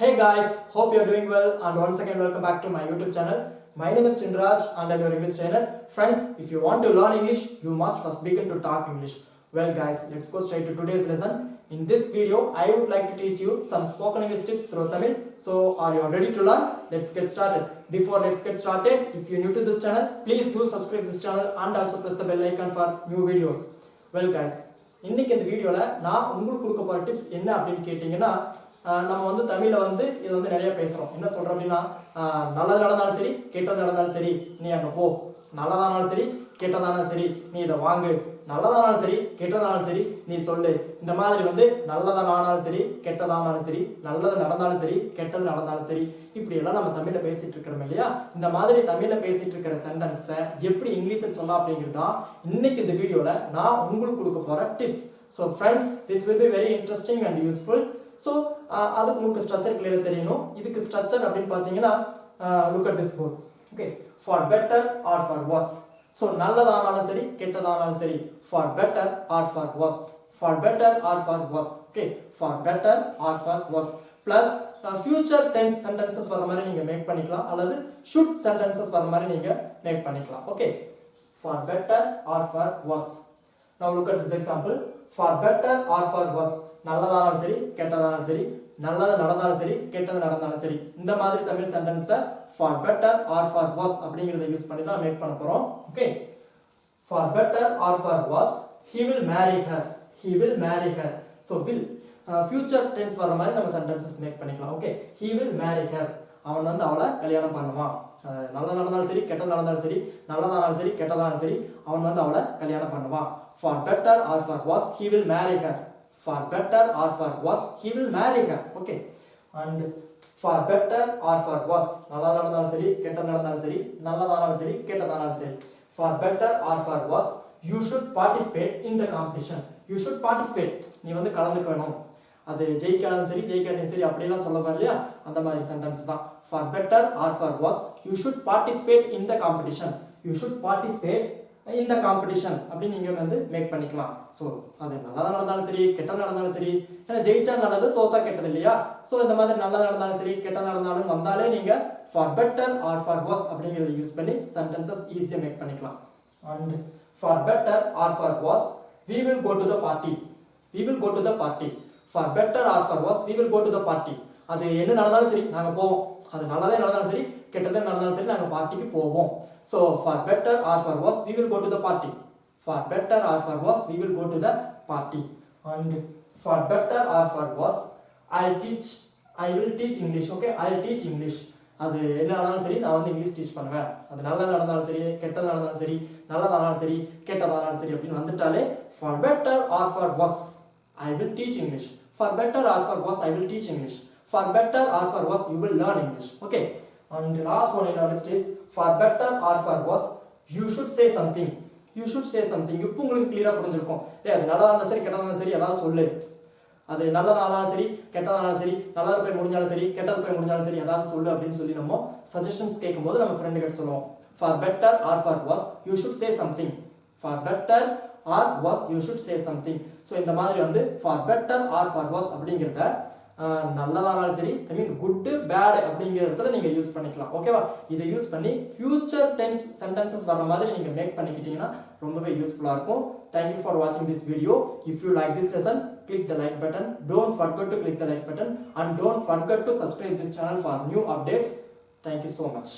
Hey guys, hope you are doing well and once again welcome back to my YouTube channel. My name is Chindraj and I am your English trainer. Friends, if you want to learn English, you must first begin to talk English. Well guys, let's go straight to today's lesson. In this video, I would like to teach you some spoken English tips through Tamil. So, are you all ready to learn? Let's get started. Before let's get started, if you are new to this channel, please do subscribe this channel and also press the bell icon for new videos. Well guys, இன்னைக்கு இந்த வீடியோல நான் உங்களுக்கு கொடுக்க போற tips என்ன அப்படினு கேட்டிங்கனா நம்ம வந்து தமிழ்ல வந்து இது வந்து நிறைய பேசுறோம். என்ன சொல்றோம் அப்படினா நல்லது நடந்தாலும் சரி, கெட்டது நடந்தாலும் சரி, நீ அங்க போ. நல்லதானாலும் சரி, கெட்டதானாலும் சரி, நீ இத வாங்கு. நல்லதானாலும் சரி, கெட்டதானாலும் சரி, நீ சொல்லு. இந்த மாதிரி வந்து நல்லதானாலும் சரி, கெட்டதானாலும் சரி, நல்லது நடந்தாலும் சரி, கெட்டது நடந்தாலும் சரி, இப்படி எல்லாம் நம்ம தமிழ்ல பேசிட்டு இருக்கோம் இல்லையா? இந்த மாதிரி தமிழ்ல பேசிட்டு இருக்கிற சென்டென்ஸை எப்படி இங்கிலீஷ்ல சொல்லலாம் அப்படிங்கிறது தான் இன்னைக்கு இந்த வீடியோல நான் உங்களுக்கு கொடுக்க போற tips. So friends, this will be very interesting and useful. So அதுக்கு உங்களுக்கு ஸ்ட்ரக்சர் கிளியரா தெரியணும். இதுக்கு ஸ்ட்ரக்சர் அப்படினு பாத்தீங்கன்னா look at this board. Okay, for better or for worse. So நல்லதானாலும் சரி, கெட்டதானாலும் சரி, for better or for worse. For better or for worse. Okay, for better or for worse. Plus future tense sentences வர மாதிரி நீங்க make பண்ணிக்கலாம் அல்லது should sentences வர மாதிரி நீங்க மேக் பண்ணிக்கலாம். Okay, for better or for worse. Now look at this example. For better or for worse. நல்லதானாலும் சரி, கெட்டதானாலும் சரி, நல்லது நடந்தாலும் சரி, கெட்டது நடந்தாலும் சரி, இந்த மாதிரி தமிழ் சென்டென்ஸை for better or for worse அப்படிங்கறத யூஸ் பண்ணி தான் மேக் பண்ண போறோம். Okay, for better or for worse, he will marry her. He will marry her. So will future tense வர மாதிரி நம்ம சென்டென்சஸ் மேக் பண்ணிக்கலாம். Okay, he will marry her. அவன் வந்து அவளை கல்யாணம் பண்ணுவான். நல்லது நடந்தாலும் சரி, கெட்டது நடந்தாலும் சரி, நல்லதானாலும் சரி, கெட்டதானாலும் சரி, அவன் வந்து அவளை கல்யாணம் பண்ணுவான். For better or for worse, he will marry her. For better or for worse, he will marry her. Okay, and for better or for worse, நல்லது நடந்தாலும் சரி, கெட்டது நடந்தாலும் சரி, நல்லதானாலும் சரி, கெட்டதானாலும் சரி, for better or for worse, you should participate in the competition. You should participate. நீ வந்து கலந்துக்கணும். அது ஜெயிக்காலும் சரி, ஜெயிக்காட்டியும் சரி, அப்படிலாம் சொல்ல வரலையா? அந்த மாதிரி சென்டென்ஸ் தான். For better or for worse, you should participate in the competition. You should participate in the competition அப்படி நீங்க வந்து மேக் பண்ணிக்கலாம். சோ அது நல்லதா நடந்தாலும் சரி, கெட்டதா நடந்தாலும் சரி, ஏன்னா ஜெயிச்சா நல்லது, தோத்தா கெட்டது இல்லையா? சோ இந்த மாதிரி நல்லதா நடந்தாலும் சரி, கெட்டதா நடந்தாலும் வந்தாலே நீங்க for better or for worse அப்படிங்கறத யூஸ் பண்ணி சென்டென்சஸ் ஈஸியா மேக் பண்ணிக்கலாம். And for better or for worse, we will go to the party. We will go to the party. For better or for worse, we will go to the party. அது என்ன நடந்தாலும் சரி நாங்க போவோம். அது நல்லதே நடந்தாலும் சரி, கெட்டதே நடந்தாலும் சரி, நாங்க பார்ட்டிக்கு போவோம். So for better or for worse, we will go to the party. For better or for worse, we will go to the party. And for better or for worse, I will teach English. Okay, I will teach English. அது என்ன நடந்தாலும் சரி, நான் வந்து English teach பண்ணுவேன். அது நல்லது நடந்தாலும் சரி, கெட்டது நடந்தாலும் சரி, நல்லதானாலும் சரி, கெட்டதானாலும் சரி அப்படின்னு வந்துட்டாலே for better or for worse, I will teach English. For better or for worse, I will teach English. For better or for worse, you will learn English. Okay, and the last one in our list is for better or for worse, you should say something. You should say something. இப்போ உங்களுக்கு கிளியரா புரிஞ்சிருக்கும். அது நல்லதா இருந்தாலும் சரி, கெட்டதா இருந்தாலும் சரி, ஏதாவது சொல்லு. அது நல்லதானாலும் சரி, கெட்டதானாலும் சரி, நல்லது போய் முடிஞ்சாலும் சரி, கெட்டது போய் முடிஞ்சாலும் சரி, ஏதாவது சொல்லு அப்படின்னு சொல்லி நம்ம சஜஷன்ஸ் கேட்கும்போது நம்ம ஃப்ரெண்ட் கிட்ட சொல்லுவோம். For better or for worse, you should say something. For better or worse, you should say something. So இந்த மாதிரி வந்து for better or for worse அப்படிங்கறத நல்லதானாலும் சரி, ஐ மீன் குட் பேட் அப்படிங்கிற இடத்துல நீங்க யூஸ் பண்ணிக்கலாம். ஓகேவா? இதை யூஸ் பண்ணி ஃபியூச்சர் டென்ஸ் சென்டென்சஸ் வர மாதிரி நீங்க மேக் பண்ணிக்கிட்டீங்கன்னா ரொம்பவே யூஸ்ஃபுல்லா இருக்கும். Thank you for watching this video. If you like this lesson, click the like button. Don't forget to click the like button and don't forget to subscribe this channel for new updates. Thank you so much.